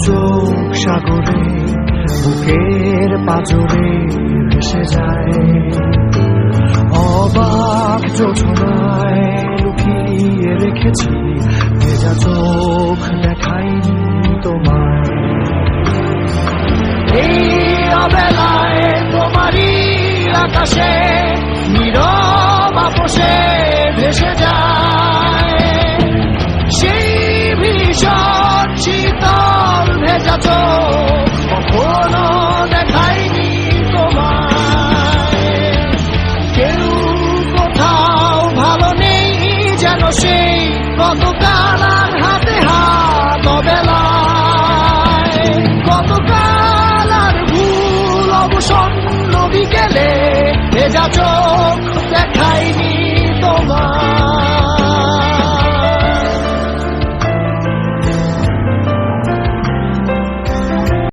চোখ সাগরে বুকের পাজরে ভেসে যায়, অবাক যোজনায় লুকিয়ে রেখেছি ভেজা চোখ দেখাইনি তোমায়। এই অবেলায় তোমারই আকাশে নীরব আপোষে ভেসে যায় সেই ভীষণ শীতল ভেজা চোখ।